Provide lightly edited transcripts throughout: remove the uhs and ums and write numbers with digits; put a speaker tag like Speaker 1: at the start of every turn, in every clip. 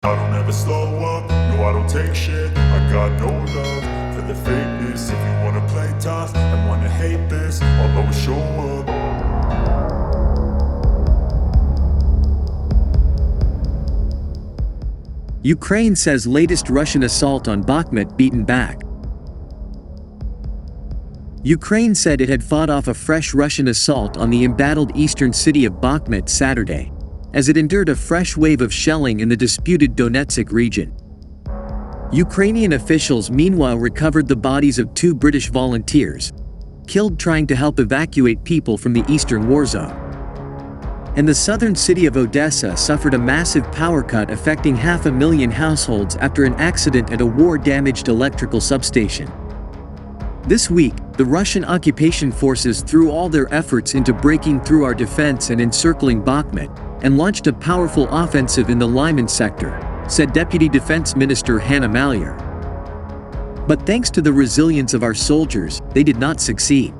Speaker 1: I don't ever slow up, no I don't take shit. I got no love for the fakeness. If you wanna play tough and wanna hate this, I'll always show up.
Speaker 2: Ukraine says latest Russian assault on Bakhmut beaten back. Ukraine said it had fought off a fresh Russian assault on the embattled eastern city of Bakhmut Saturday, as it endured a fresh wave of shelling in the disputed Donetsk region. Ukrainian officials meanwhile recovered the bodies of 2 British volunteers, killed trying to help evacuate people from the eastern war zone. And the southern city of Odessa suffered a massive power cut affecting 500,000 households after an accident at a war-damaged electrical substation. This week, the Russian occupation forces threw all their efforts into breaking through our defense and encircling Bakhmut, and launched a powerful offensive in the Lyman sector, said Deputy Defense Minister Hanna Maliar. But thanks to the resilience of our soldiers, they did not succeed.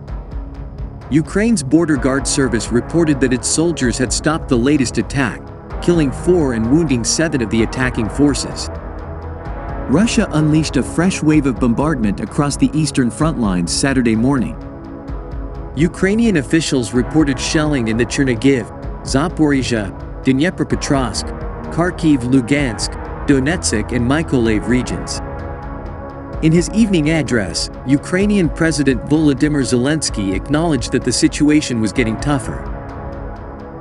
Speaker 2: Ukraine's Border Guard Service reported that its soldiers had stopped the latest attack, killing 4 and wounding 7 of the attacking forces. Russia unleashed a fresh wave of bombardment across the eastern front lines Saturday morning. Ukrainian officials reported shelling in the Chernihiv, Zaporizhia, Dnipropetrovsk, Kharkiv, Lugansk, Donetsk and Mykolaiv regions. In his evening address, Ukrainian President Volodymyr Zelensky acknowledged that the situation was getting tougher.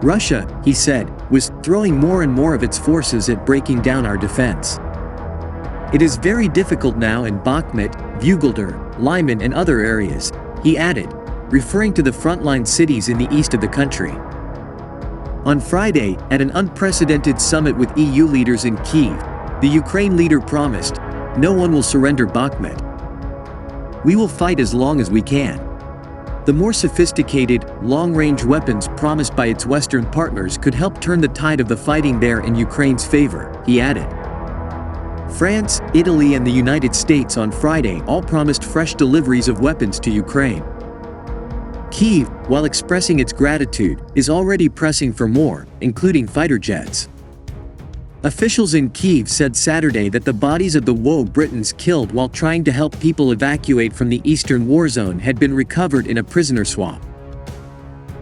Speaker 2: Russia, he said, was throwing more and more of its forces at breaking down our defense. It is very difficult now in Bakhmut, Vuhledar, Lyman and other areas, he added, referring to the frontline cities in the east of the country. On Friday, at an unprecedented summit with EU leaders in Kyiv, the Ukraine leader promised, "No one will surrender Bakhmut. We will fight as long as we can." The more sophisticated, long-range weapons promised by its Western partners could help turn the tide of the fighting there in Ukraine's favor, he added. France, Italy and the United States on Friday all promised fresh deliveries of weapons to Ukraine. Kyiv, while expressing its gratitude, is already pressing for more, including fighter jets. Officials in Kyiv said Saturday that the bodies of the Britons killed while trying to help people evacuate from the eastern war zone had been recovered in a prisoner swap.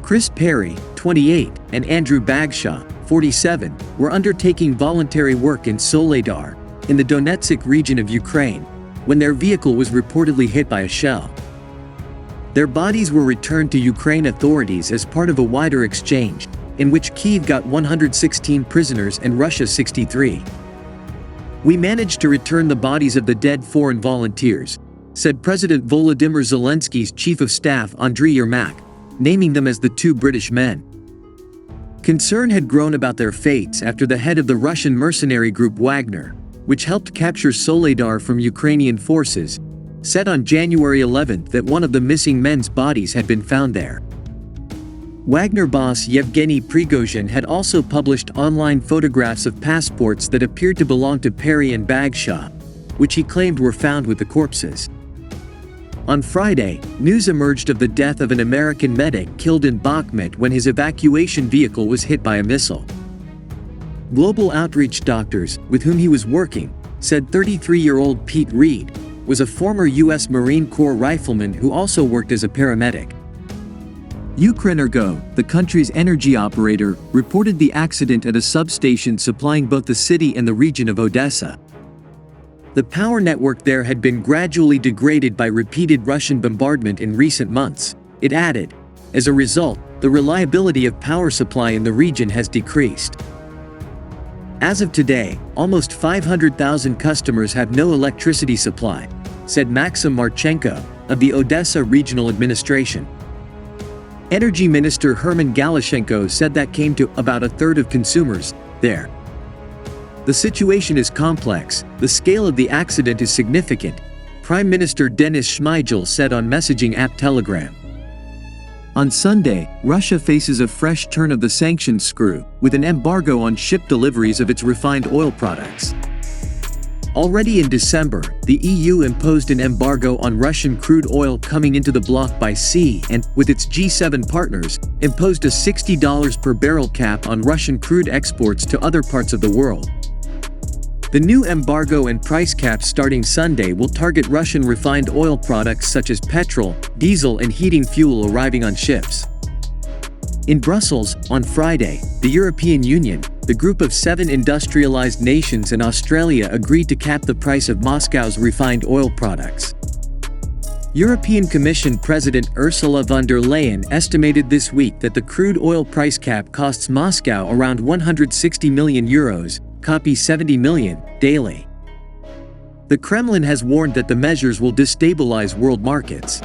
Speaker 2: Chris Perry, 28, and Andrew Bagshaw, 47, were undertaking voluntary work in Soledar, in the Donetsk region of Ukraine, when their vehicle was reportedly hit by a shell. Their bodies were returned to Ukraine authorities as part of a wider exchange, in which Kyiv got 116 prisoners and Russia 63. "We managed to return the bodies of the dead foreign volunteers," said President Volodymyr Zelensky's chief of staff Andriy Yermak, naming them as the 2 British men. Concern had grown about their fates after the head of the Russian mercenary group Wagner, which helped capture Soledar from Ukrainian forces, said on January 11 that one of the missing men's bodies had been found there. Wagner boss Yevgeny Prigozhin had also published online photographs of passports that appeared to belong to Perry and Bagshaw, which he claimed were found with the corpses. On Friday, news emerged of the death of an American medic killed in Bakhmut when his evacuation vehicle was hit by a missile. Global Outreach Doctors, with whom he was working, said 33-year-old Pete Reed was a former U.S. Marine Corps rifleman who also worked as a paramedic. Ukrenergo, the country's energy operator, reported the accident at a substation supplying both the city and the region of Odessa. The power network there had been gradually degraded by repeated Russian bombardment in recent months, it added. As a result, the reliability of power supply in the region has decreased. As of today, almost 500,000 customers have no electricity supply, said Maxim Marchenko, of the Odessa Regional Administration. Energy Minister Herman Galashenko said that came to about a third of consumers there. The situation is complex, the scale of the accident is significant, Prime Minister Denis Shmyhal said on messaging app Telegram. On Sunday, Russia faces a fresh turn of the sanctions screw, with an embargo on ship deliveries of its refined oil products. Already in December, the EU imposed an embargo on Russian crude oil coming into the bloc by sea and, with its G7 partners, imposed a $60 per barrel cap on Russian crude exports to other parts of the world. The new embargo and price caps starting Sunday will target Russian refined oil products such as petrol, diesel and heating fuel arriving on ships. In Brussels, on Friday, the European Union, the group of 7 industrialized nations and Australia agreed to cap the price of Moscow's refined oil products. European Commission President Ursula von der Leyen estimated this week that the crude oil price cap costs Moscow around €160 million, copy 70 million, daily. The Kremlin has warned that the measures will destabilize world markets.